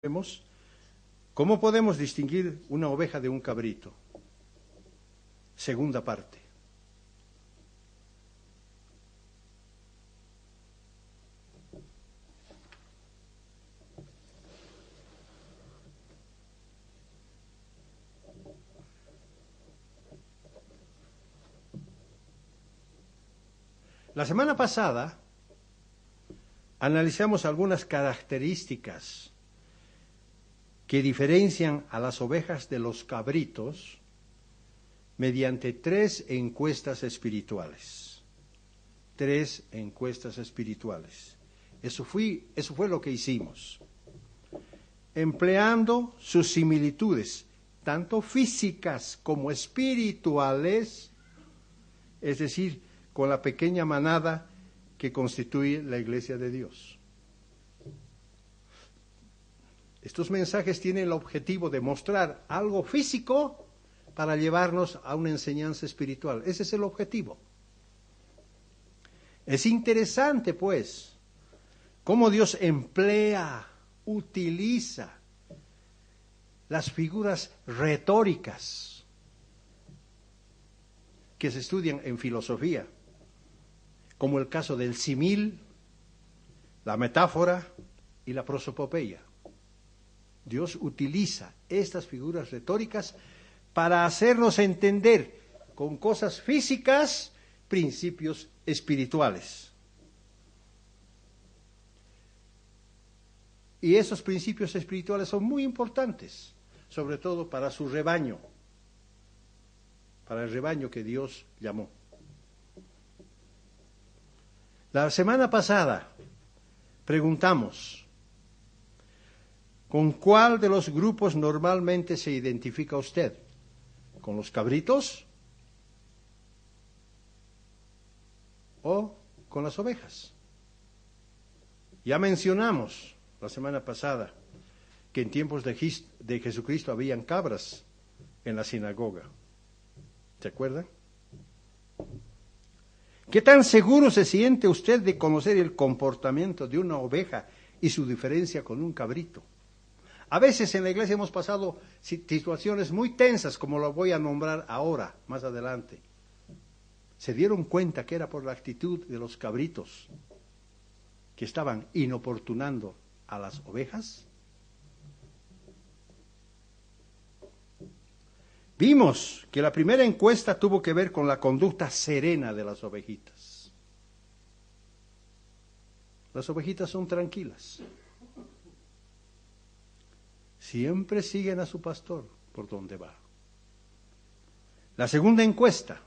Vemos cómo podemos distinguir una oveja de un cabrito. Segunda parte. La semana pasada analizamos algunas características que diferencian a las ovejas de los cabritos mediante 3 encuestas espirituales. 3 encuestas espirituales. Eso fue lo que hicimos. Empleando sus similitudes, tanto físicas como espirituales, es decir, con la pequeña manada que constituye la Iglesia de Dios. Estos mensajes tienen el objetivo de mostrar algo físico para llevarnos a una enseñanza espiritual. Ese es el objetivo. Es interesante, pues, cómo Dios utiliza las figuras retóricas que se estudian en filosofía, como el caso del símil, la metáfora y la prosopopeya. Dios utiliza estas figuras retóricas para hacernos entender con cosas físicas principios espirituales. Y esos principios espirituales son muy importantes, sobre todo para su rebaño, para el rebaño que Dios llamó. La semana pasada preguntamos, ¿con cuál de los grupos normalmente se identifica usted? ¿Con los cabritos o con las ovejas? Ya mencionamos la semana pasada que en tiempos de Jesucristo habían cabras en la sinagoga. ¿Se acuerdan? ¿Qué tan seguro se siente usted de conocer el comportamiento de una oveja y su diferencia con un cabrito? A veces en la iglesia hemos pasado situaciones muy tensas, como lo voy a nombrar ahora, más adelante. ¿Se dieron cuenta que era por la actitud de los cabritos que estaban inoportunando a las ovejas? Vimos que la primera encuesta tuvo que ver con la conducta serena de las ovejitas. Las ovejitas son tranquilas. Siempre siguen a su pastor por donde va. La segunda encuesta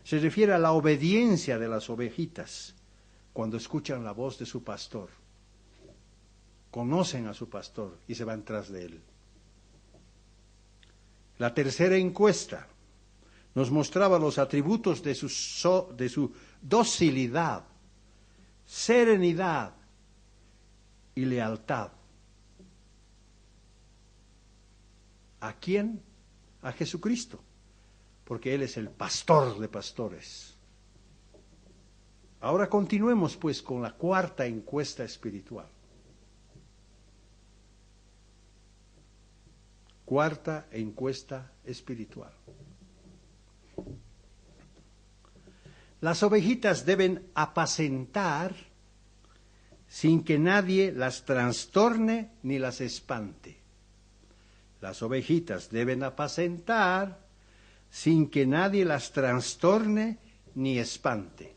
se refiere a la obediencia de las ovejitas cuando escuchan la voz de su pastor. Conocen a su pastor y se van tras de él. La tercera encuesta nos mostraba los atributos de su docilidad, serenidad y lealtad. ¿A quién? A Jesucristo, porque Él es el pastor de pastores. Ahora continuemos pues con la cuarta encuesta espiritual. Cuarta encuesta espiritual. Las ovejitas deben apacentar sin que nadie las trastorne ni las espante. Las ovejitas deben apacentar sin que nadie las trastorne ni espante.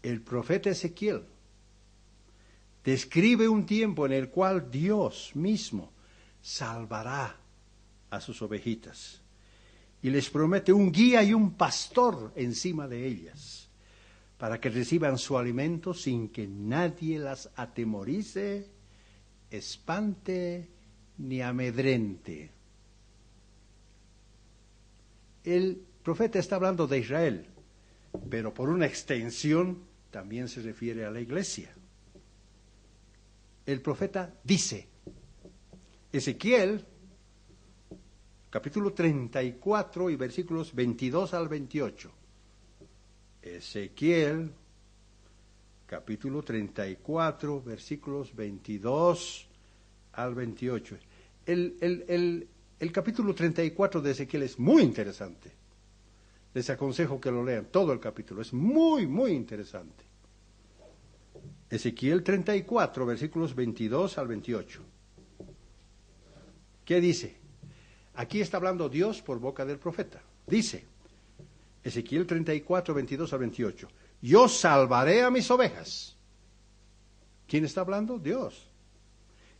El profeta Ezequiel describe un tiempo en el cual Dios mismo salvará a sus ovejitas y les promete un guía y un pastor encima de ellas para que reciban su alimento sin que nadie las atemorice, espante ni amedrente. El profeta está hablando de Israel, pero por una extensión también se refiere a la iglesia. El profeta dice, Ezequiel, capítulo 34 y versículos 22 al 28. Ezequiel, capítulo 34, versículos 22 al 28. El capítulo 34 de Ezequiel es muy interesante. Les aconsejo que lo lean, todo el capítulo, es muy, muy interesante. Ezequiel 34, versículos 22 al 28. ¿Qué dice? Aquí está hablando Dios por boca del profeta. Dice, Ezequiel 34, 22 al 28. Yo salvaré a mis ovejas. ¿Quién está hablando? Dios.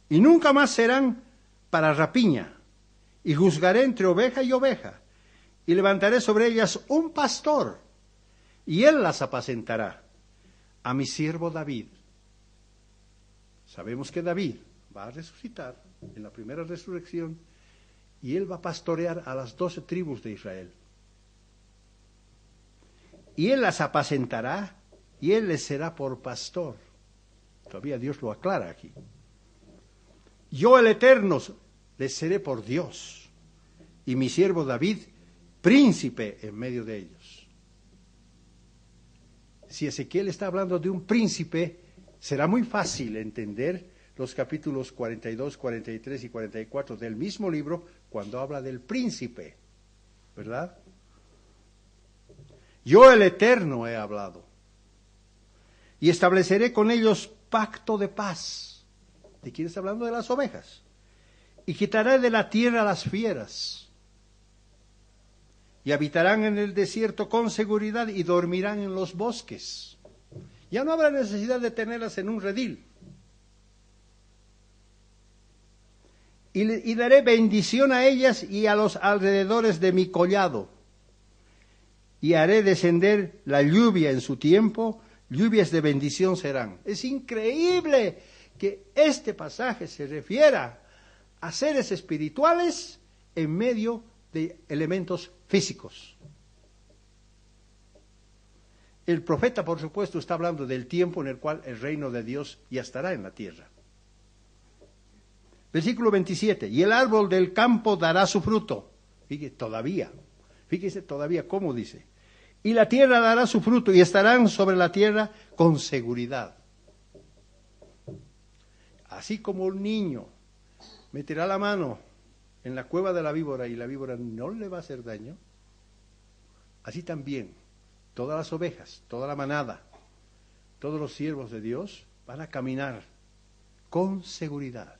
Y nunca más serán para rapiña. Y juzgaré entre oveja y oveja. Y levantaré sobre ellas un pastor. Y él las apacentará. A mi siervo David. Sabemos que David va a resucitar en la primera resurrección. Y él va a pastorear a las 12 tribus de Israel. Y él las apacentará y él les será por pastor. Todavía Dios lo aclara aquí. Yo el Eterno les seré por Dios y mi siervo David príncipe en medio de ellos. Si Ezequiel está hablando de un príncipe, será muy fácil entender los capítulos 42, 43 y 44 del mismo libro cuando habla del príncipe, ¿verdad? Yo el Eterno he hablado y estableceré con ellos pacto de paz. ¿De quién está hablando? De las ovejas. Y quitaré de la tierra las fieras y habitarán en el desierto con seguridad y dormirán en los bosques. Ya no habrá necesidad de tenerlas en un redil. Y daré bendición a ellas y a los alrededores de mi collado. Y haré descender la lluvia en su tiempo, lluvias de bendición serán. Es increíble que este pasaje se refiera a seres espirituales en medio de elementos físicos. El profeta, por supuesto, está hablando del tiempo en el cual el reino de Dios ya estará en la tierra. Versículo 27, y el árbol del campo dará su fruto. Fíjese todavía cómo dice. Y la tierra dará su fruto y estarán sobre la tierra con seguridad. Así como un niño meterá la mano en la cueva de la víbora y la víbora no le va a hacer daño, así también todas las ovejas, toda la manada, todos los siervos de Dios van a caminar con seguridad.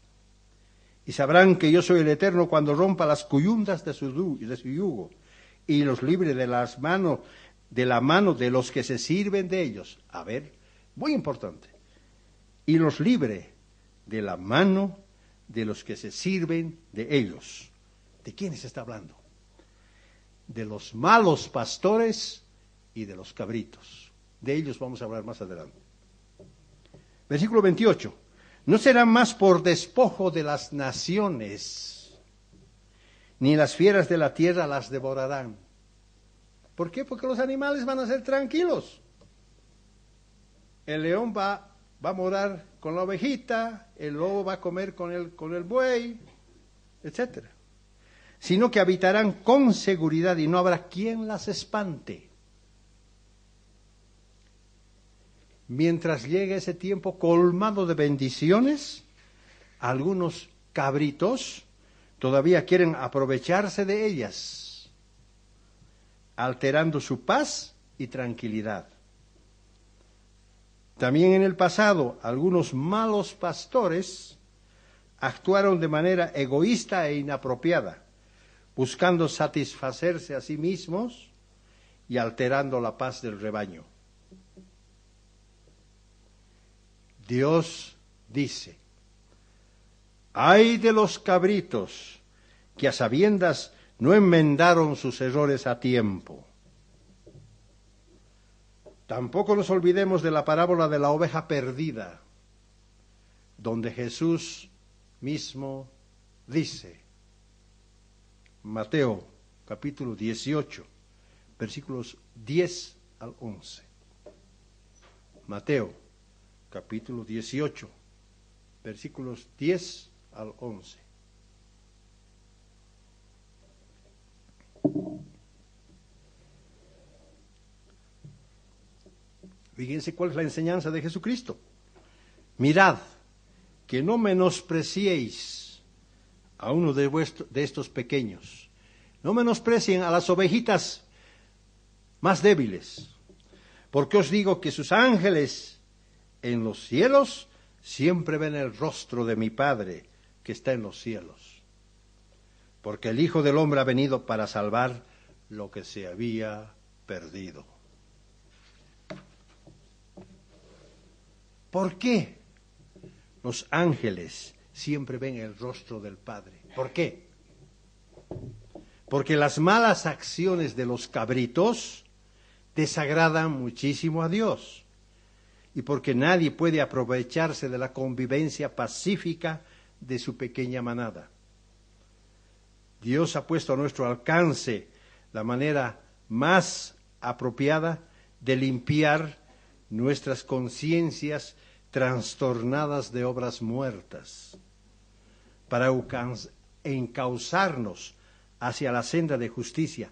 Y sabrán que yo soy el Eterno cuando rompa las coyundas de su yugo y los libre de la mano de los que se sirven de ellos. A ver, muy importante. Y los libre de la mano de los que se sirven de ellos. ¿De quiénes está hablando? De los malos pastores y de los cabritos. De ellos vamos a hablar más adelante. Versículo 28. No serán más por despojo de las naciones, ni las fieras de la tierra las devorarán. ¿Por qué? Porque los animales van a ser tranquilos. El león va a morar con la ovejita, el lobo va a comer con el buey, etcétera. Sino que habitarán con seguridad y no habrá quien las espante. Mientras llegue ese tiempo colmado de bendiciones, algunos cabritos todavía quieren aprovecharse de ellas, alterando su paz y tranquilidad. También en el pasado, algunos malos pastores actuaron de manera egoísta e inapropiada, buscando satisfacerse a sí mismos y alterando la paz del rebaño. Dios dice, ay de los cabritos que a sabiendas no enmendaron sus errores a tiempo. Tampoco nos olvidemos de la parábola de la oveja perdida, donde Jesús mismo dice, Mateo capítulo 18, versículos 10 al 11. Mateo capítulo 18, versículos 10 al 11. Fíjense cuál es la enseñanza de Jesucristo. Mirad, que no menospreciéis a uno de estos pequeños. No menosprecien a las ovejitas más débiles. Porque os digo que sus ángeles en los cielos siempre ven el rostro de mi Padre que está en los cielos. Porque el Hijo del Hombre ha venido para salvar lo que se había perdido. ¿Por qué los ángeles siempre ven el rostro del Padre? ¿Por qué? Porque las malas acciones de los cabritos desagradan muchísimo a Dios. Y porque nadie puede aprovecharse de la convivencia pacífica de su pequeña manada. Dios ha puesto a nuestro alcance la manera más apropiada de limpiar nuestras conciencias trastornadas de obras muertas, para encauzarnos hacia la senda de justicia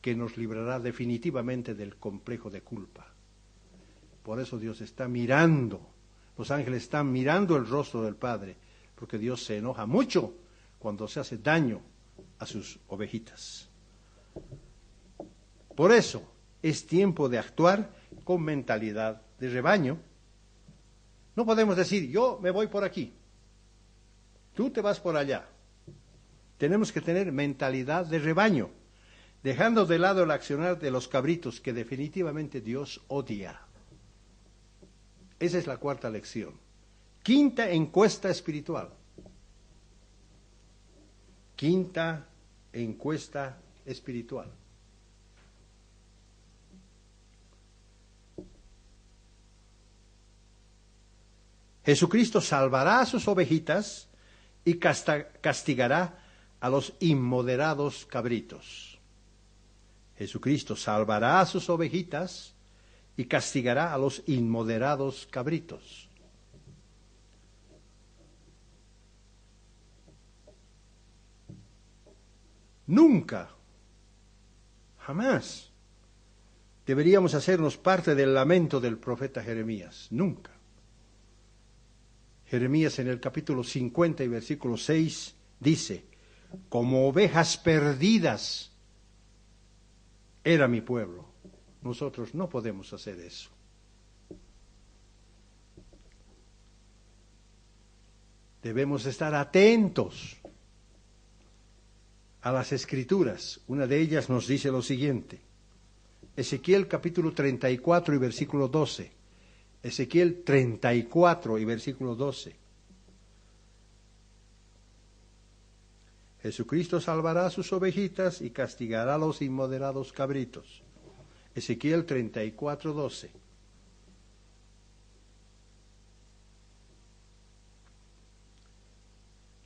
que nos librará definitivamente del complejo de culpa. Por eso Dios está mirando, los ángeles están mirando el rostro del Padre, porque Dios se enoja mucho cuando se hace daño a sus ovejitas. Por eso es tiempo de actuar con mentalidad de rebaño. No podemos decir, yo me voy por aquí, tú te vas por allá. Tenemos que tener mentalidad de rebaño, dejando de lado el accionar de los cabritos que definitivamente Dios odia. Esa es la cuarta lección. Quinta encuesta espiritual. Quinta encuesta espiritual. Jesucristo salvará a sus ovejitas y castigará a los inmoderados cabritos. Jesucristo salvará a sus ovejitas y castigará a los inmoderados cabritos. Nunca, jamás, deberíamos hacernos parte del lamento del profeta Jeremías. Nunca. Jeremías en el capítulo 50 y versículo 6 dice, como ovejas perdidas era mi pueblo. Nosotros no podemos hacer eso. Debemos estar atentos a las Escrituras. Una de ellas nos dice lo siguiente. Ezequiel capítulo 34 y versículo 12. Ezequiel 34 y versículo 12. Jesucristo salvará a sus ovejitas y castigará a los inmoderados cabritos. Ezequiel 34, 12.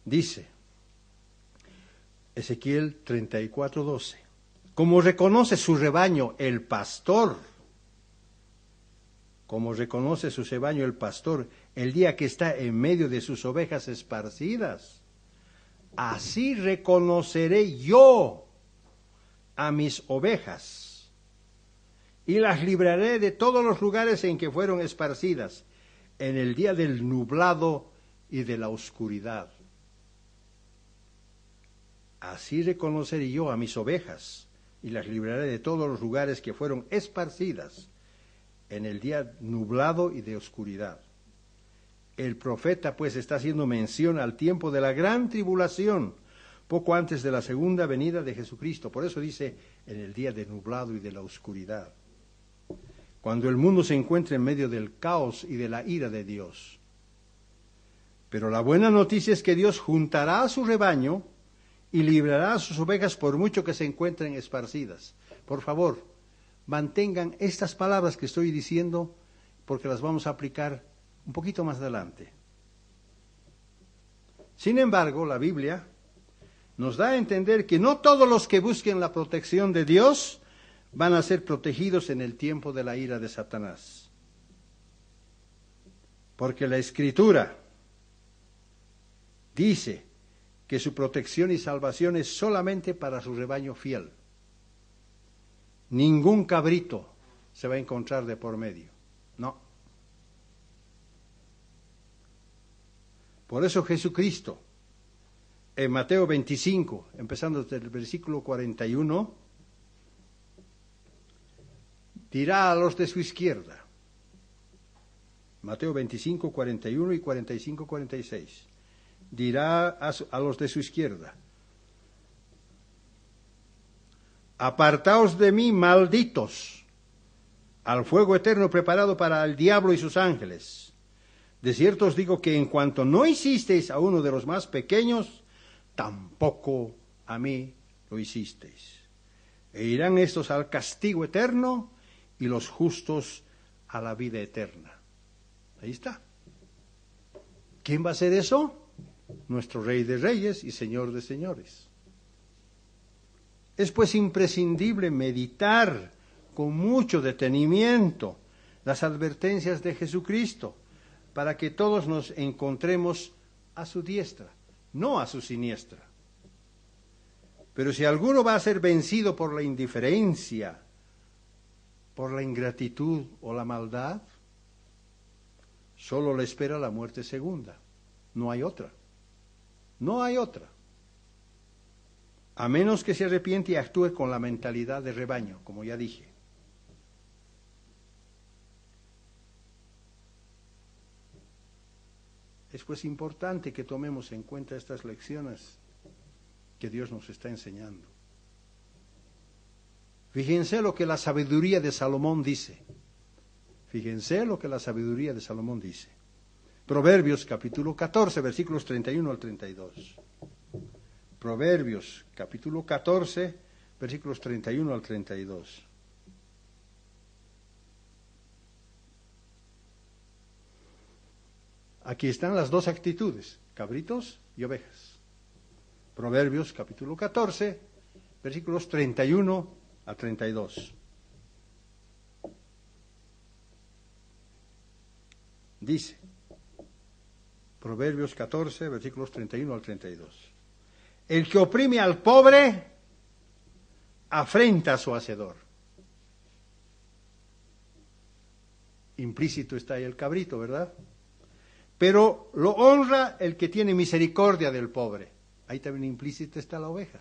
Dice, Ezequiel 34, 12. Como reconoce su rebaño el pastor, como reconoce su rebaño el pastor el día que está en medio de sus ovejas esparcidas, así reconoceré yo a mis ovejas y las libraré de todos los lugares en que fueron esparcidas, en el día del nublado y de la oscuridad. Así reconoceré yo a mis ovejas y las libraré de todos los lugares que fueron esparcidas, en el día nublado y de oscuridad. El profeta pues está haciendo mención al tiempo de la gran tribulación, poco antes de la segunda venida de Jesucristo. Por eso dice, en el día de nublado y de la oscuridad. Cuando el mundo se encuentra en medio del caos y de la ira de Dios. Pero la buena noticia es que Dios juntará a su rebaño y librará a sus ovejas por mucho que se encuentren esparcidas. Por favor, mantengan estas palabras que estoy diciendo porque las vamos a aplicar un poquito más adelante. Sin embargo, la Biblia nos da a entender que no todos los que busquen la protección de Dios van a ser protegidos en el tiempo de la ira de Satanás. Porque la Escritura dice que su protección y salvación es solamente para su rebaño fiel. Ningún cabrito se va a encontrar de por medio. Por eso Jesucristo, en Mateo 25, empezando desde el versículo 41, dirá a los de su izquierda, Mateo 25, 41 y 45, 46, dirá a los de su izquierda, apartaos de mí, malditos, al fuego eterno preparado para el diablo y sus ángeles. De cierto os digo que en cuanto no hicisteis a uno de los más pequeños, tampoco a mí lo hicisteis. E irán estos al castigo eterno y los justos a la vida eterna. Ahí está. ¿Quién va a hacer eso? Nuestro Rey de Reyes y Señor de Señores. Es pues imprescindible meditar con mucho detenimiento las advertencias de Jesucristo para que todos nos encontremos a su diestra, no a su siniestra. Pero si alguno va a ser vencido por la indiferencia, por la ingratitud o la maldad, solo le espera la muerte segunda. No hay otra. No hay otra. A menos que se arrepiente y actúe con la mentalidad de rebaño, como ya dije. Es pues importante que tomemos en cuenta estas lecciones que Dios nos está enseñando. Fíjense lo que la sabiduría de Salomón dice. Fíjense lo que la sabiduría de Salomón dice. Proverbios capítulo 14, versículos 31 al 32. Proverbios capítulo 14, versículos 31 al 32. Aquí están las dos actitudes, cabritos y ovejas. Proverbios capítulo 14, versículos 31 a 32. Dice, Proverbios 14, versículos 31 al 32. El que oprime al pobre afrenta a su hacedor. Implícito está ahí el cabrito, ¿verdad? Pero lo honra el que tiene misericordia del pobre. Ahí también implícita está la oveja.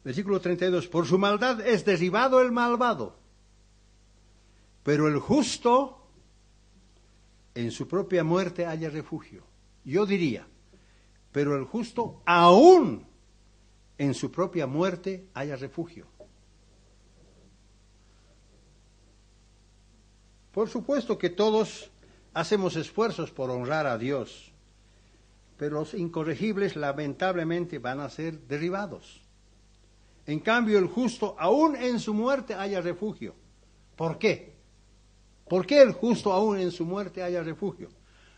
Versículo 32. Por su maldad es derribado el malvado, pero el justo en su propia muerte halla refugio. Yo diría, pero el justo aún en su propia muerte halla refugio. Por supuesto que todos hacemos esfuerzos por honrar a Dios, pero los incorregibles lamentablemente van a ser derribados. En cambio, el justo aún en su muerte halla refugio. ¿Por qué? ¿Por qué el justo aún en su muerte halla refugio?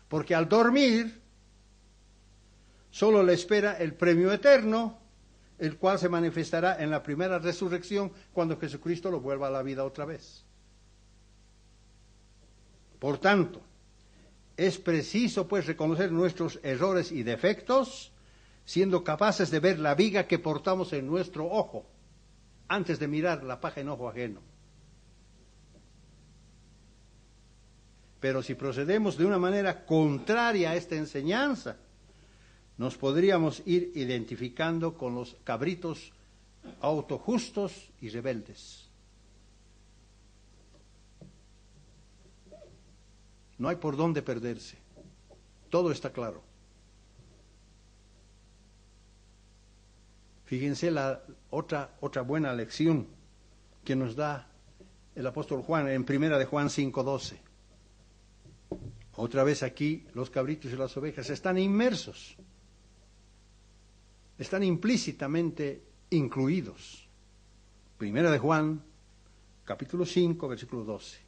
Porque al dormir solo le espera el premio eterno, el cual se manifestará en la primera resurrección cuando Jesucristo lo vuelva a la vida otra vez. Por tanto, es preciso pues reconocer nuestros errores y defectos, siendo capaces de ver la viga que portamos en nuestro ojo, antes de mirar la paja en ojo ajeno. Pero si procedemos de una manera contraria a esta enseñanza, nos podríamos ir identificando con los cabritos autojustos y rebeldes. No hay por dónde perderse. Todo está claro. Fíjense la otra buena lección que nos da el apóstol Juan en 1 de Juan 5:12. Otra vez aquí los cabritos y las ovejas están inmersos. Están implícitamente incluidos. 1 de Juan, capítulo 5, versículo 12.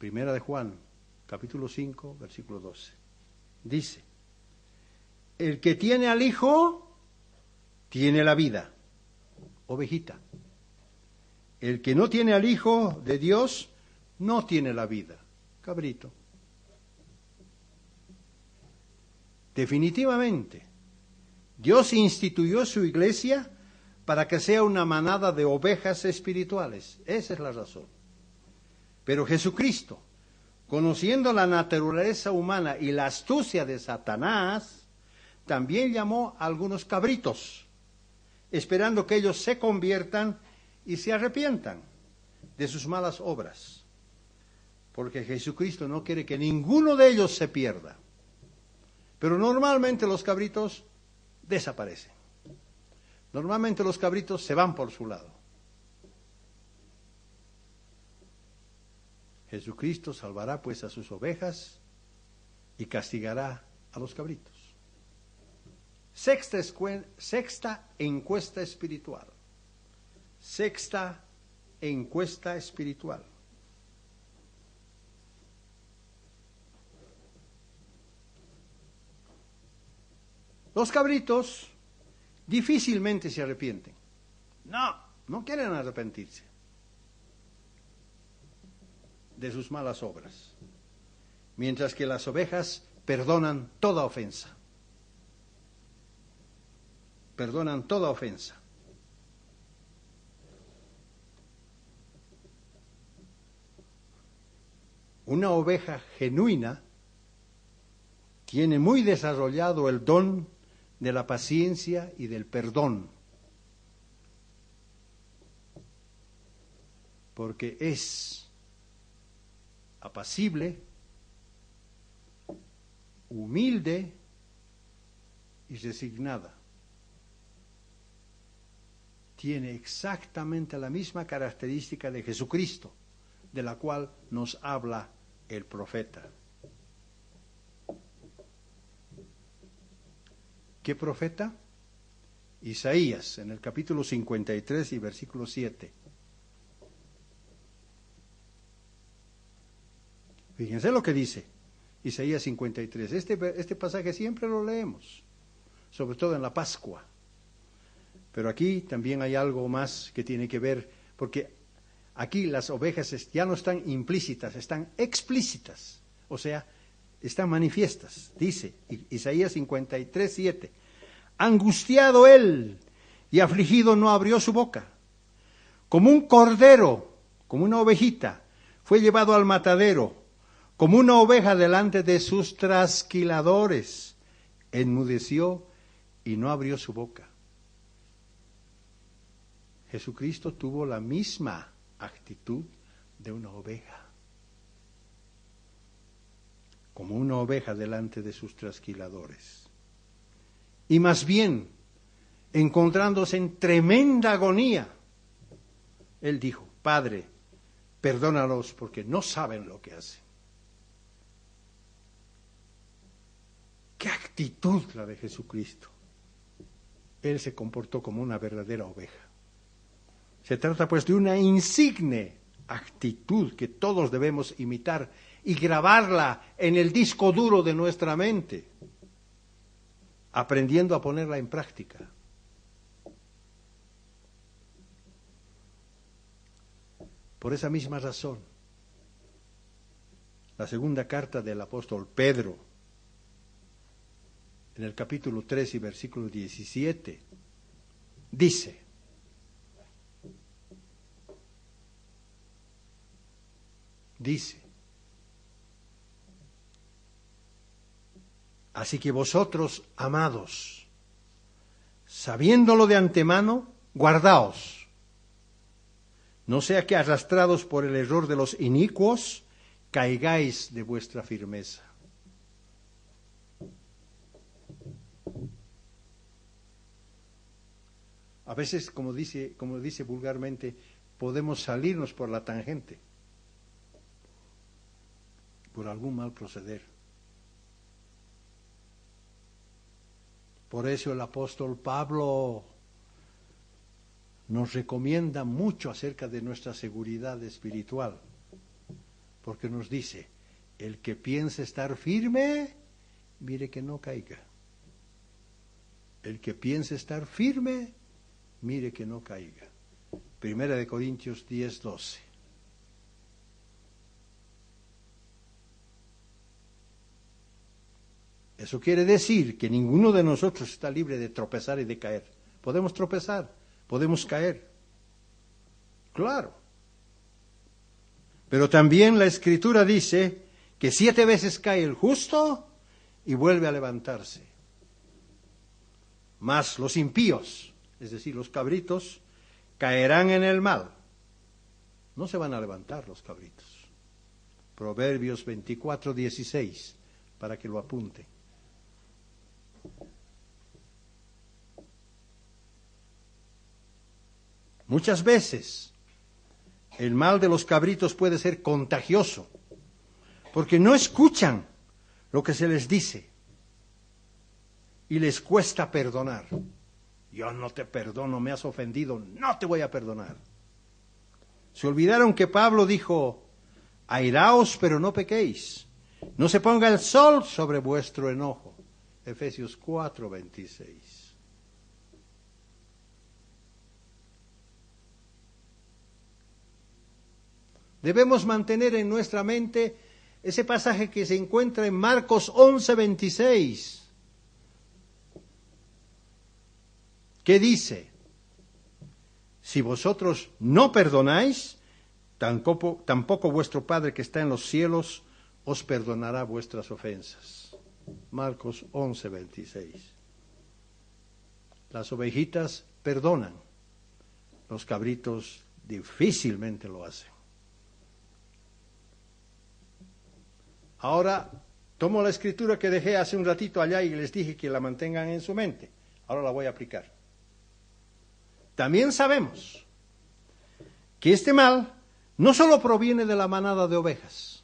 1 de Juan, capítulo 5, versículo 12. Dice, el que tiene al Hijo, tiene la vida, ovejita. El que no tiene al Hijo de Dios, no tiene la vida, cabrito. Definitivamente, Dios instituyó su iglesia para que sea una manada de ovejas espirituales. Esa es la razón. Pero Jesucristo, conociendo la naturaleza humana y la astucia de Satanás, también llamó a algunos cabritos, esperando que ellos se conviertan y se arrepientan de sus malas obras. Porque Jesucristo no quiere que ninguno de ellos se pierda. Pero normalmente los cabritos desaparecen. Normalmente los cabritos se van por su lado. Jesucristo salvará pues a sus ovejas y castigará a los cabritos. Sexta encuesta espiritual. Sexta encuesta espiritual. Los cabritos difícilmente se arrepienten. No quieren arrepentirse de sus malas obras. Mientras que las ovejas perdonan toda ofensa. Perdonan toda ofensa. Una oveja genuina tiene muy desarrollado el don de la paciencia y del perdón, porque es apacible, humilde y resignada. Tiene exactamente la misma característica de Jesucristo, de la cual nos habla el profeta. ¿Qué profeta? Isaías, en el capítulo 53 y versículo 7. Fíjense lo que dice Isaías 53. Este pasaje siempre lo leemos, sobre todo en la Pascua. Pero aquí también hay algo más que tiene que ver, porque aquí las ovejas ya no están implícitas, están explícitas, o sea, están manifiestas. Dice Isaías 53, 7. Angustiado él y afligido no abrió su boca. Como un cordero, como una ovejita, fue llevado al matadero, como una oveja delante de sus trasquiladores. Enmudeció y no abrió su boca. Jesucristo tuvo la misma actitud de una oveja. Como una oveja delante de sus trasquiladores. Y más bien, encontrándose en tremenda agonía, él dijo: Padre, perdónalos porque no saben lo que hacen. ¡Qué actitud la de Jesucristo! Él se comportó como una verdadera oveja. Se trata pues de una insigne actitud que todos debemos imitar y grabarla en el disco duro de nuestra mente, aprendiendo a ponerla en práctica. Por esa misma razón, la segunda carta del apóstol Pedro, en el capítulo 3 y versículo 17, dice: así que vosotros, amados, sabiéndolo de antemano, guardaos, no sea que arrastrados por el error de los inicuos, caigáis de vuestra firmeza. A veces, como dice vulgarmente, podemos salirnos por la tangente, por algún mal proceder. Por eso el apóstol Pablo nos recomienda mucho acerca de nuestra seguridad espiritual, porque nos dice: el que piense estar firme, mire que no caiga. El que piense estar firme, mire que no caiga. Primera de Corintios 10, 12. Eso quiere decir que ninguno de nosotros está libre de tropezar y de caer. Podemos tropezar, podemos caer. Claro. Pero también la Escritura dice que 7 veces cae el justo y vuelve a levantarse. Mas los impíos, es decir, los cabritos, caerán en el mal. No se van a levantar los cabritos. Proverbios 24:16, para que lo apunte. Muchas veces el mal de los cabritos puede ser contagioso, porque no escuchan lo que se les dice y les cuesta perdonar. Yo no te perdono, me has ofendido, no te voy a perdonar. Se olvidaron que Pablo dijo: airaos, pero no pequéis. No se ponga el sol sobre vuestro enojo. Efesios 4:26. Debemos mantener en nuestra mente ese pasaje que se encuentra en Marcos 11:26, que dice: si vosotros no perdonáis, tampoco vuestro Padre que está en los cielos os perdonará vuestras ofensas. Marcos 11:26. Las ovejitas perdonan, los cabritos difícilmente lo hacen. Ahora tomo la escritura que dejé hace un ratito allá y les dije que la mantengan en su mente. Ahora la voy a aplicar. También sabemos que este mal no solo proviene de la manada de ovejas.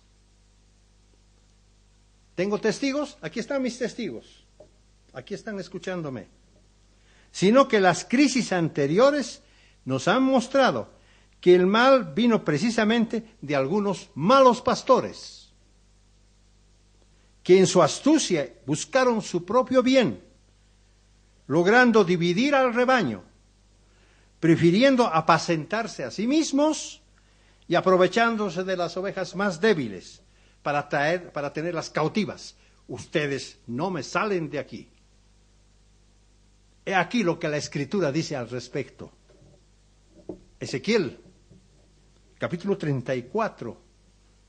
¿Tengo testigos? Aquí están mis testigos. Aquí están escuchándome. Sino que las crisis anteriores nos han mostrado que el mal vino precisamente de algunos malos pastores, que en su astucia buscaron su propio bien, logrando dividir al rebaño, prefiriendo apacentarse a sí mismos y aprovechándose de las ovejas más débiles para tenerlas cautivas. Ustedes no me salen de aquí. He aquí lo que la Escritura dice al respecto. Ezequiel, capítulo 34,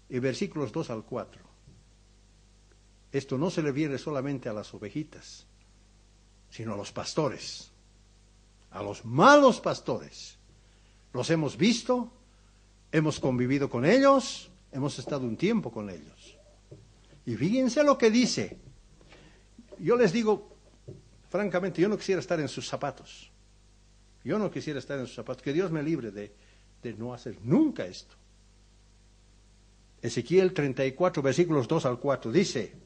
y versículos 2 al 4. Esto no se le viene solamente a las ovejitas, sino a los pastores, a los malos pastores. Los hemos visto, hemos convivido con ellos, hemos estado un tiempo con ellos. Y fíjense lo que dice. Yo les digo, francamente, yo no quisiera estar en sus zapatos. Yo no quisiera estar en sus zapatos. Que Dios me libre de no hacer nunca esto. Ezequiel 34, versículos 2 al 4, dice: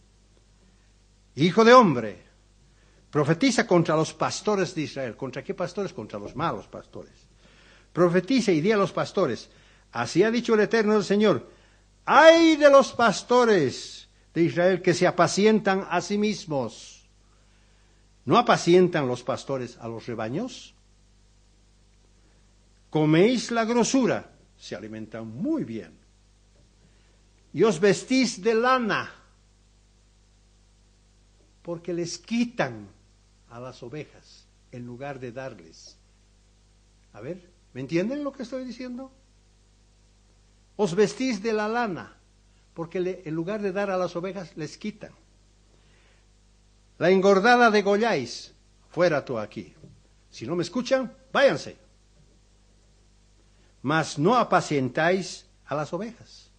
hijo de hombre, profetiza contra los pastores de Israel. ¿Contra qué pastores? Contra los malos pastores. Profetiza y di a los pastores: así ha dicho el Eterno el Señor, ¡ay de los pastores de Israel que se apacientan a sí mismos! ¿No apacientan los pastores a los rebaños? Coméis la grosura, se alimentan muy bien, y os vestís de lana, porque les quitan a las ovejas en lugar de darles. A ver, ¿me entienden lo que estoy diciendo? Os vestís de la lana, porque en lugar de dar a las ovejas, les quitan. La engordada degolláis, fuera tú aquí. Si no me escuchan, váyanse. Mas no apacientáis a las ovejas.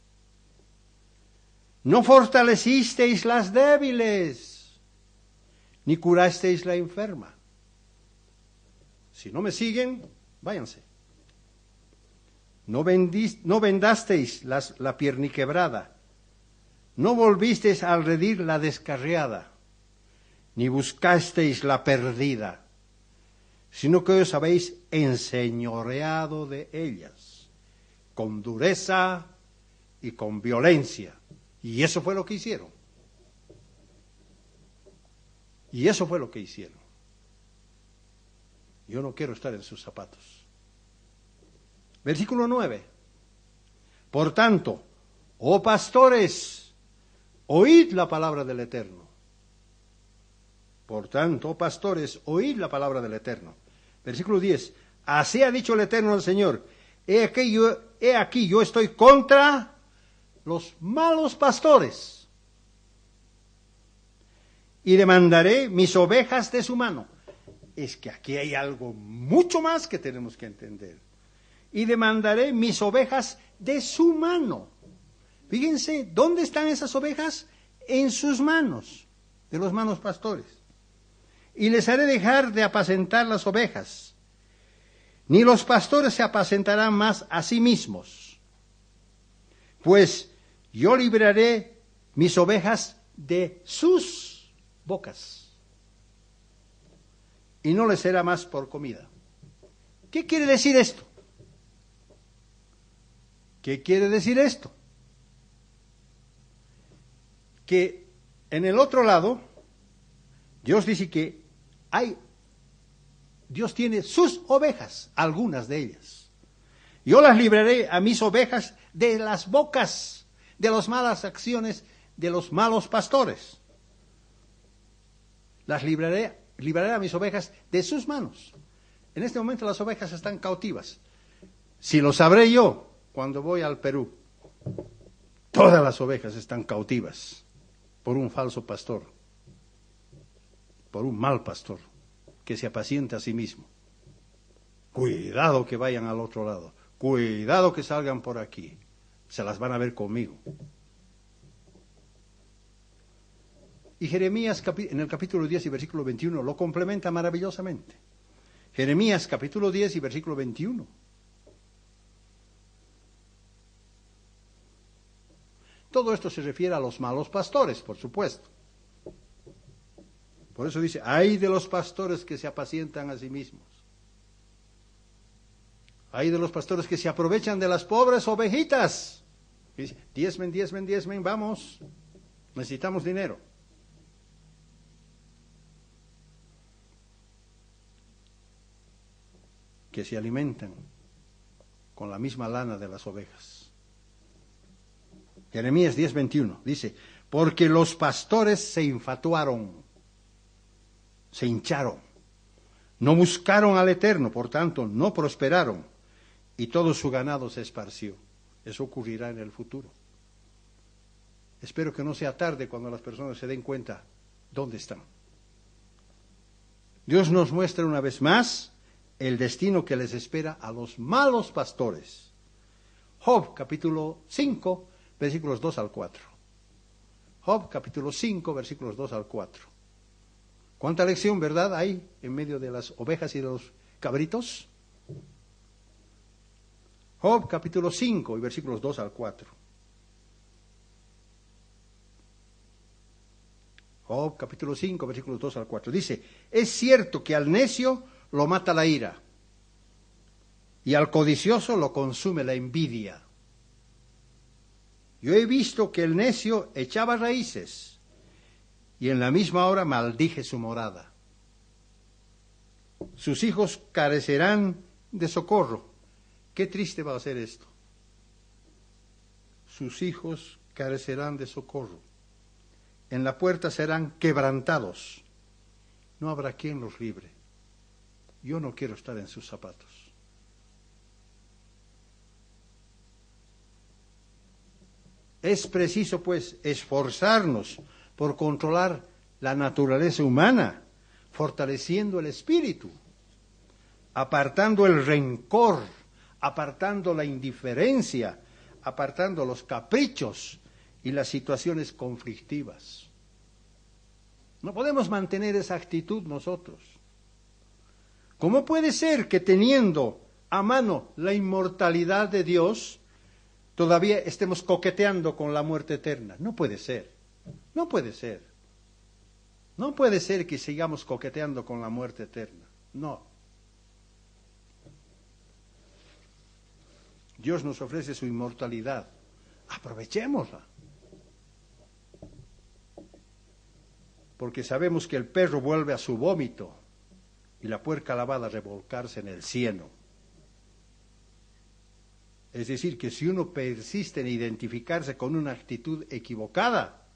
No fortalecisteis las débiles, ni curasteis la enferma. Si no me siguen, váyanse. No vendasteis la pierniquebrada, no volvisteis a alredir la descarriada, ni buscasteis la perdida, sino que os habéis enseñoreado de ellas, con dureza y con violencia. Y eso fue lo que hicieron. Y eso fue lo que hicieron. Yo no quiero estar en sus zapatos. Versículo 9. Por tanto, oh pastores, oíd la palabra del Eterno. Por tanto, oh pastores, oíd la palabra del Eterno. Versículo 10. Así ha dicho el Eterno al Señor: he aquí yo estoy contra los malos pastores y demandaré mis ovejas de su mano. Es que aquí hay algo mucho más que tenemos que entender. Y demandaré mis ovejas de su mano. Fíjense, ¿dónde están esas ovejas? En sus manos, de los malos pastores. Y les haré dejar de apacentar las ovejas. Ni los pastores se apacentarán más a sí mismos. Pues yo libraré mis ovejas de sus bocas. Y no les será más por comida. ¿Qué quiere decir esto? ¿Qué quiere decir esto? Que en el otro lado, Dios dice que Dios tiene sus ovejas, algunas de ellas. Yo las libraré a mis ovejas de las bocas, de las malas acciones de los malos pastores. Las libraré a mis ovejas de sus manos. En este momento las ovejas están cautivas. Si lo sabré yo cuando voy al Perú, todas las ovejas están cautivas por un falso pastor, por un mal pastor que se apacienta a sí mismo. Cuidado que vayan al otro lado, cuidado que salgan por aquí, se las van a ver conmigo. Y Jeremías en el capítulo 10 y versículo 21 lo complementa maravillosamente. Jeremías capítulo 10 y versículo 21. Todo esto se refiere a los malos pastores, por supuesto. Por eso dice, ay de los pastores que se apacientan a sí mismos. Ay de los pastores que se aprovechan de las pobres ovejitas. Y dice, diezmen, vamos, necesitamos dinero. Que se alimentan con la misma lana de las ovejas. Jeremías 10:21 dice, porque los pastores se infatuaron, se hincharon, no buscaron al Eterno, por tanto no prosperaron, y todo su ganado se esparció. Eso ocurrirá en el futuro. Espero que no sea tarde cuando las personas se den cuenta dónde están. Dios nos muestra una vez más el destino que les espera a los malos pastores. Job capítulo 5, versículos 2 al 4. Job capítulo 5, versículos 2 al 4. ¿Cuánta lección, verdad, hay en medio de las ovejas y de los cabritos? Job capítulo 5 y versículos 2 al 4. Job capítulo 5, versículos 2 al 4. Dice, es cierto que al necio lo mata la ira, y al codicioso lo consume la envidia. Yo he visto que el necio echaba raíces, y en la misma hora maldije su morada. Sus hijos carecerán de socorro. Qué triste va a ser esto. Sus hijos carecerán de socorro. En la puerta serán quebrantados. No habrá quien los libre. Yo no quiero estar en sus zapatos. Es preciso, pues, esforzarnos por controlar la naturaleza humana, fortaleciendo el espíritu, apartando el rencor, apartando la indiferencia, apartando los caprichos y las situaciones conflictivas. No podemos mantener esa actitud nosotros. ¿Cómo puede ser que teniendo a mano la inmortalidad de Dios, todavía estemos coqueteando con la muerte eterna? No puede ser, no puede ser. No puede ser que sigamos coqueteando con la muerte eterna, no. Dios nos ofrece su inmortalidad, aprovechémosla. Porque sabemos que el perro vuelve a su vómito y la puerca lavada a revolcarse en el cieno. Es decir, que si uno persiste en identificarse con una actitud equivocada,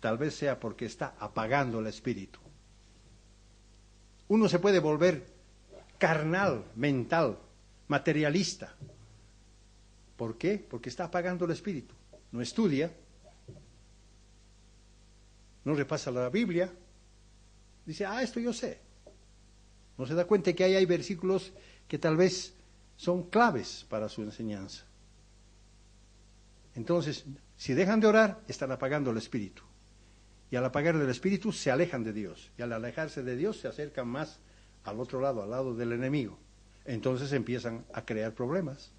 tal vez sea porque está apagando el espíritu. Uno se puede volver carnal, mental, materialista. ¿Por qué? Porque está apagando el espíritu. no estudia, no repasa la Biblia, dice, esto yo sé. No se da cuenta que ahí hay versículos que tal vez son claves para su enseñanza. Entonces, si dejan de orar, están apagando el espíritu. Y al apagar el espíritu, se alejan de Dios. Y al alejarse de Dios, se acercan más al otro lado, al lado del enemigo. Entonces empiezan a crear problemas.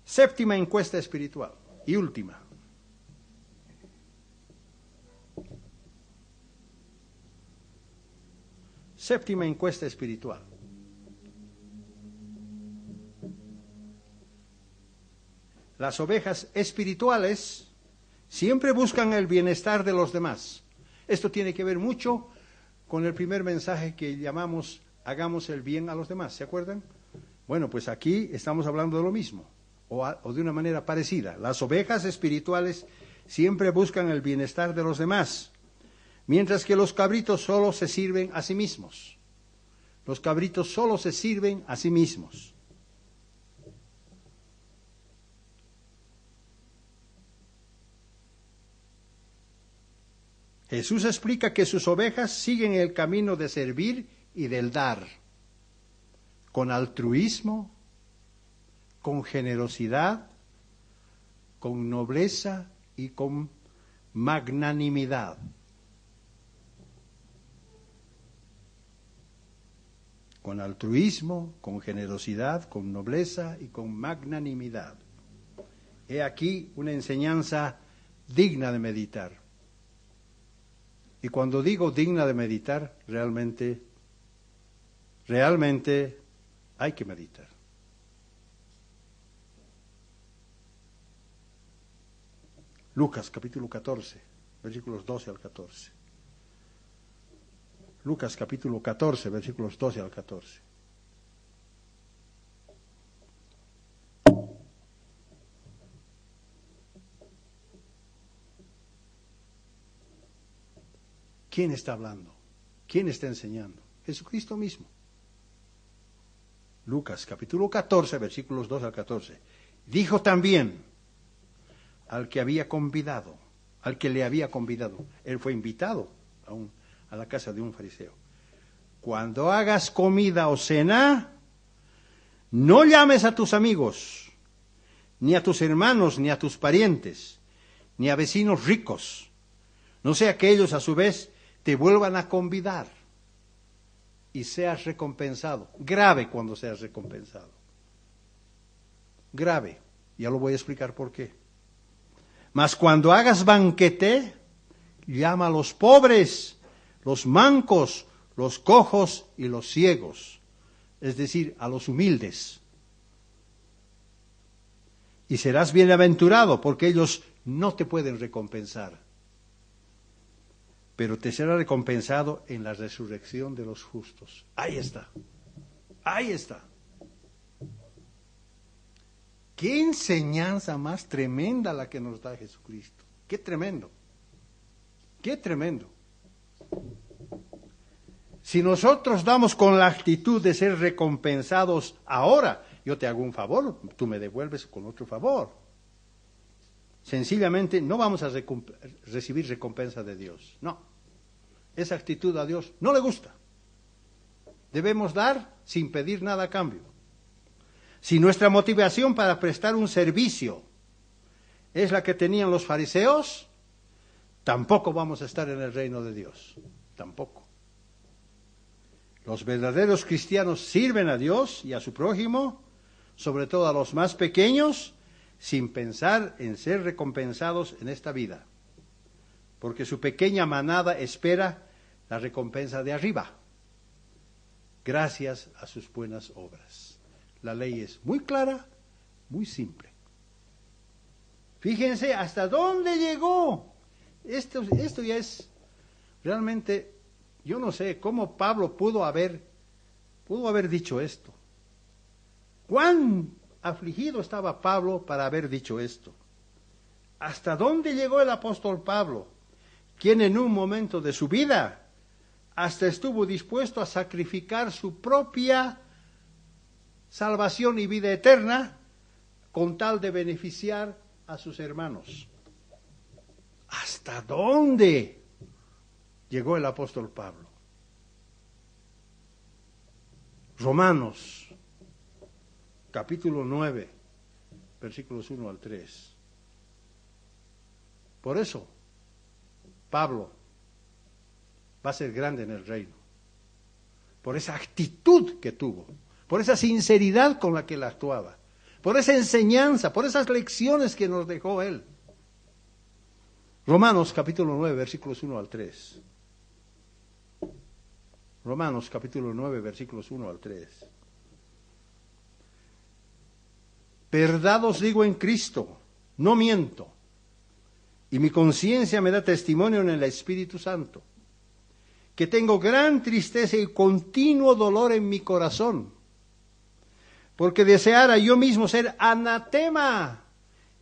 Séptima encuesta espiritual y última. Séptima encuesta espiritual. Las ovejas espirituales siempre buscan el bienestar de los demás. Esto tiene que ver mucho con el primer mensaje que llamamos hagamos el bien a los demás, ¿se acuerdan? Bueno, pues aquí estamos hablando de lo mismo, o de una manera parecida. Las ovejas espirituales siempre buscan el bienestar de los demás, mientras que los cabritos solo se sirven a sí mismos. Los cabritos solo se sirven a sí mismos. Jesús explica que sus ovejas siguen el camino de servir y del dar, con altruismo, con generosidad, con nobleza y con magnanimidad. Con altruismo, con generosidad, con nobleza y con magnanimidad. He aquí una enseñanza digna de meditar. Y cuando digo digna de meditar, realmente hay que meditar. Lucas capítulo 14, versículos 12 al 14. Lucas capítulo 14, versículos 12 al 14. ¿Quién está hablando? ¿Quién está enseñando? Jesucristo mismo. Lucas capítulo 14, versículos 2 al 14. Dijo también al que había convidado, al que le había convidado. Él fue invitado a la casa de un fariseo. Cuando hagas comida o cena, no llames a tus amigos, ni a tus hermanos, ni a tus parientes, ni a vecinos ricos. No sea que ellos a su vez te vuelvan a convidar y seas recompensado. Grave cuando seas recompensado. Grave. Ya lo voy a explicar por qué. Mas cuando hagas banquete, llama a los pobres, los mancos, los cojos y los ciegos. Es decir, a los humildes. Y serás bienaventurado porque ellos no te pueden recompensar. Pero te será recompensado en la resurrección de los justos. Ahí está. Ahí está. Qué enseñanza más tremenda la que nos da Jesucristo. Qué tremendo. Qué tremendo. Si nosotros damos con la actitud de ser recompensados ahora, yo te hago un favor, tú me devuelves con otro favor. Sencillamente no vamos a recibir recompensa de Dios. No. Esa actitud a Dios no le gusta. Debemos dar sin pedir nada a cambio. Si nuestra motivación para prestar un servicio es la que tenían los fariseos, tampoco vamos a estar en el reino de Dios. Tampoco. Los verdaderos cristianos sirven a Dios y a su prójimo, sobre todo a los más pequeños, sin pensar en ser recompensados en esta vida, porque su pequeña manada espera la recompensa de arriba, gracias a sus buenas obras. La ley es muy clara, muy simple. Fíjense hasta dónde llegó. Esto ya es realmente, yo no sé cómo Pablo pudo haber dicho esto. ¿Cuán afligido estaba Pablo para haber dicho esto? ¿Hasta dónde llegó el apóstol Pablo, quien en un momento de su vida hasta estuvo dispuesto a sacrificar su propia salvación y vida eterna con tal de beneficiar a sus hermanos. ¿Hasta dónde llegó el apóstol Pablo? Romanos, capítulo 9, versículos 1 al 3. Por eso, Pablo va a ser grande en el reino. Por esa actitud que tuvo, por esa sinceridad con la que él actuaba, por esa enseñanza, por esas lecciones que nos dejó él. Romanos capítulo 9, versículos 1 al 3. Romanos capítulo 9, versículos 1 al 3. Verdad os digo en Cristo, no miento, y mi conciencia me da testimonio en el Espíritu Santo, que tengo gran tristeza y continuo dolor en mi corazón, porque deseara yo mismo ser anatema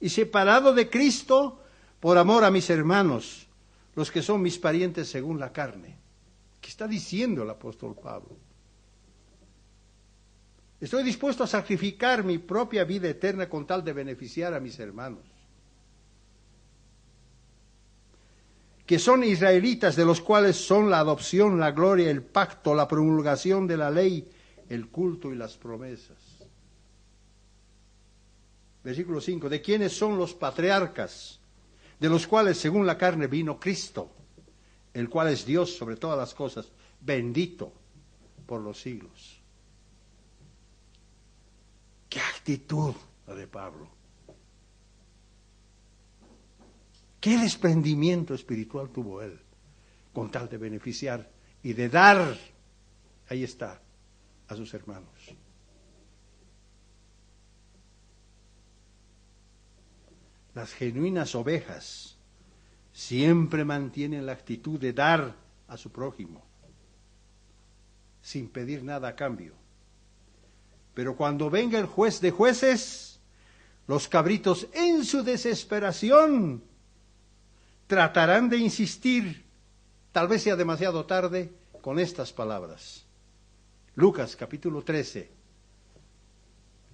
y separado de Cristo por amor a mis hermanos, los que son mis parientes según la carne. ¿Qué está diciendo el apóstol Pablo? Estoy dispuesto a sacrificar mi propia vida eterna con tal de beneficiar a mis hermanos, que son israelitas, de los cuales son la adopción, la gloria, el pacto, la promulgación de la ley, el culto y las promesas. Versículo 5, de quienes son los patriarcas, de los cuales según la carne vino Cristo, el cual es Dios sobre todas las cosas, bendito por los siglos. ¡Qué actitud la de Pablo! ¡Qué desprendimiento espiritual tuvo él con tal de beneficiar y de dar, ahí está, a sus hermanos! Las genuinas ovejas siempre mantienen la actitud de dar a su prójimo, sin pedir nada a cambio. Pero cuando venga el juez de jueces, los cabritos en su desesperación tratarán de insistir, tal vez sea demasiado tarde, con estas palabras. Lucas capítulo 13.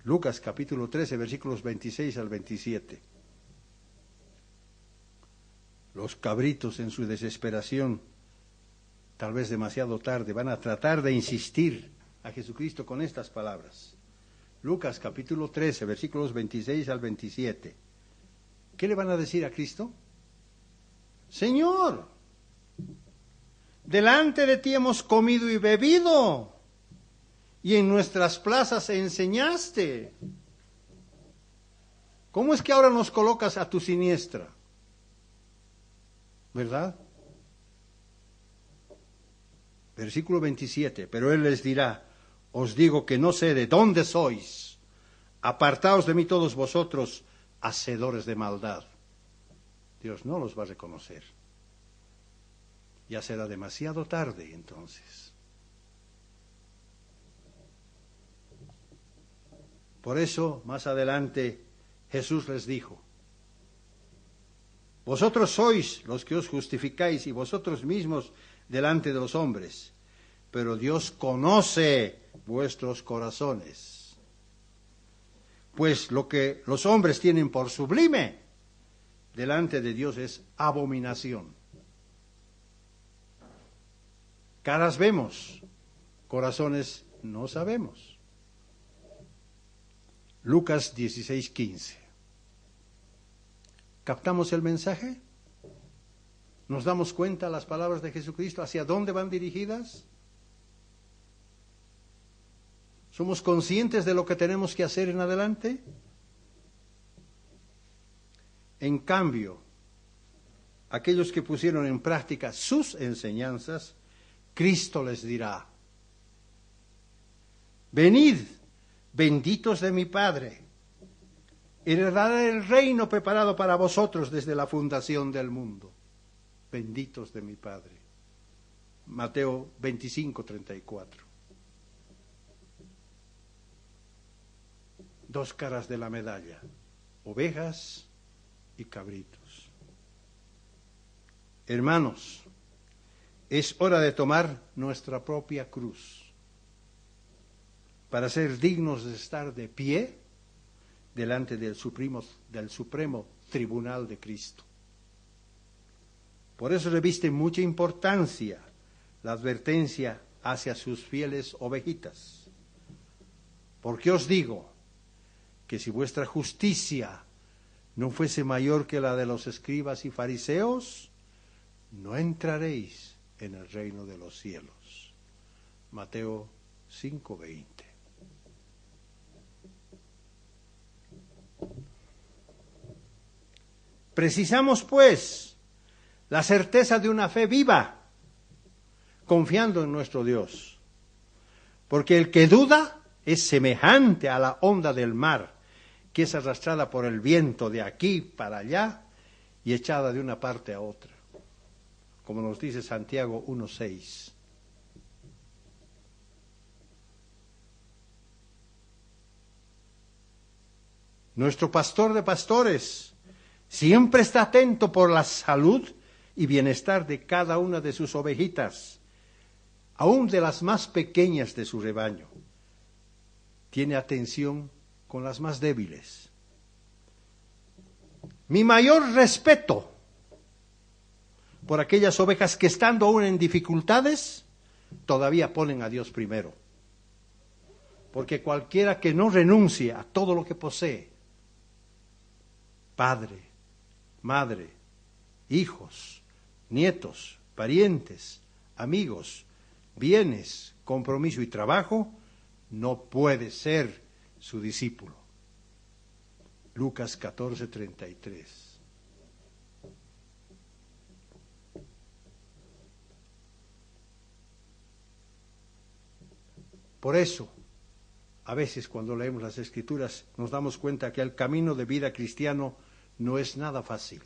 Lucas capítulo 13, versículos 26 al 27. Los cabritos en su desesperación, tal vez demasiado tarde, van a tratar de insistir a Jesucristo con estas palabras. Lucas capítulo 13, versículos 26 al 27. ¿Qué le van a decir a Cristo? Señor, delante de ti hemos comido y bebido, y en nuestras plazas enseñaste. ¿Cómo es que ahora nos colocas a tu siniestra? ¿Verdad? Versículo 27, pero él les dirá, os digo que no sé de dónde sois, apartaos de mí todos vosotros, hacedores de maldad. Dios no los va a reconocer. Ya será demasiado tarde entonces. Por eso, más adelante, Jesús les dijo, vosotros sois los que os justificáis y vosotros mismos delante de los hombres, pero Dios conoce vuestros corazones. Pues lo que los hombres tienen por sublime, delante de Dios es abominación. Caras vemos, corazones no sabemos. Lucas 16:15. ¿Captamos el mensaje? ¿Nos damos cuenta las palabras de Jesucristo hacia dónde van dirigidas? ¿Somos conscientes de lo que tenemos que hacer en adelante? En cambio, aquellos que pusieron en práctica sus enseñanzas, Cristo les dirá, venid, benditos de mi Padre, heredaré el reino preparado para vosotros desde la fundación del mundo. Benditos de mi Padre. Mateo 25:34. Dos caras de la medalla, ovejas y cabritos. Hermanos, es hora de tomar nuestra propia cruz. para ser dignos de estar de pie delante del Supremo Tribunal de Cristo. Por eso reviste mucha importancia la advertencia hacia sus fieles ovejitas. Porque os digo que si vuestra justicia no fuese mayor que la de los escribas y fariseos, no entraréis en el reino de los cielos. Mateo 5:20. Precisamos, pues, la certeza de una fe viva, confiando en nuestro Dios. Porque el que duda es semejante a la onda del mar, que es arrastrada por el viento de aquí para allá y echada de una parte a otra, como nos dice Santiago 1:6. Nuestro pastor de pastores siempre está atento por la salud y bienestar de cada una de sus ovejitas, aun de las más pequeñas de su rebaño. Tiene atención con las más débiles. Mi mayor respeto por aquellas ovejas que, estando aún en dificultades, todavía ponen a Dios primero. Porque cualquiera que no renuncie a todo lo que posee, padre, madre, hijos, nietos, parientes, amigos, bienes, compromiso y trabajo, no puede ser su discípulo. Lucas 14:33. Por eso, a veces cuando leemos las Escrituras nos damos cuenta que el camino de vida cristiano no es nada fácil.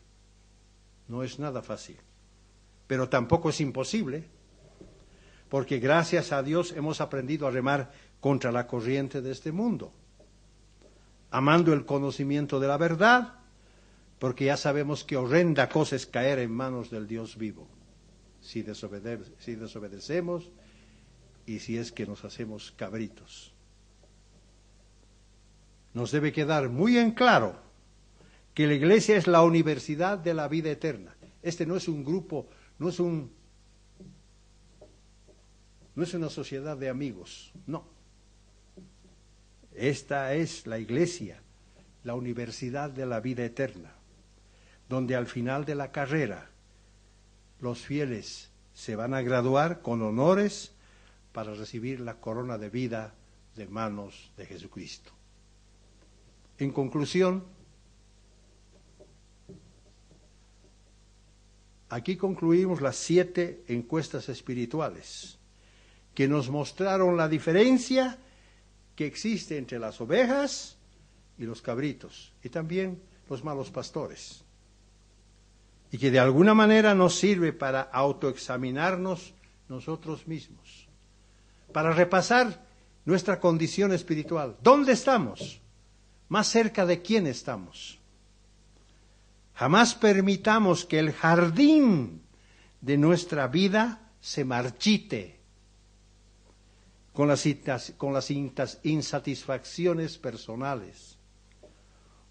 No es nada fácil. Pero tampoco es imposible, porque gracias a Dios hemos aprendido a remar contra la corriente de este mundo, amando el conocimiento de la verdad, porque ya sabemos que horrenda cosa es caer en manos del Dios vivo, si desobedecemos y si es que nos hacemos cabritos. Nos debe quedar muy en claro que la Iglesia es la universidad de la vida eterna. Este no es un grupo, no es una sociedad de amigos, no. Esta es la Iglesia, la universidad de la vida eterna, donde al final de la carrera los fieles se van a graduar con honores para recibir la corona de vida de manos de Jesucristo. En conclusión, aquí concluimos las 7 encuestas espirituales que nos mostraron la diferencia que existe entre las ovejas y los cabritos, y también los malos pastores, y que de alguna manera nos sirve para autoexaminarnos nosotros mismos, para repasar nuestra condición espiritual. ¿Dónde estamos? ¿Más cerca de quién estamos? Jamás permitamos que el jardín de nuestra vida se marchite con las insatisfacciones personales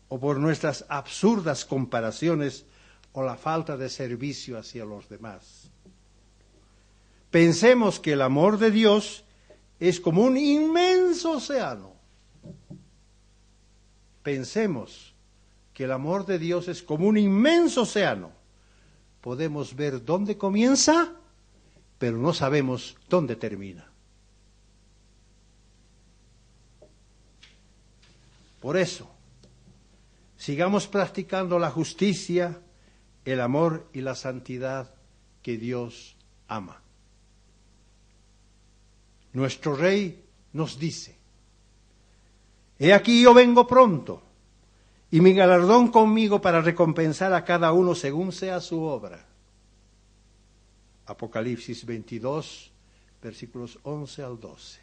o por nuestras absurdas comparaciones o la falta de servicio hacia los demás. Pensemos que el amor de Dios es como un inmenso océano. Pensemos que el amor de Dios es como un inmenso océano. Podemos ver dónde comienza, pero no sabemos dónde termina. Por eso, sigamos practicando la justicia, el amor y la santidad que Dios ama. Nuestro Rey nos dice: he aquí yo vengo pronto, y mi galardón conmigo para recompensar a cada uno según sea su obra. Apocalipsis 22, versículos 11 al 12.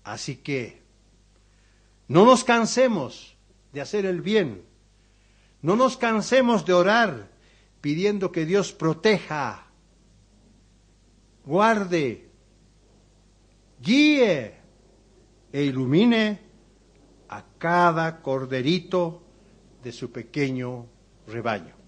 Así que no nos cansemos de hacer el bien, no nos cansemos de orar pidiendo que Dios proteja, guarde, guíe e ilumine a cada corderito de su pequeño rebaño.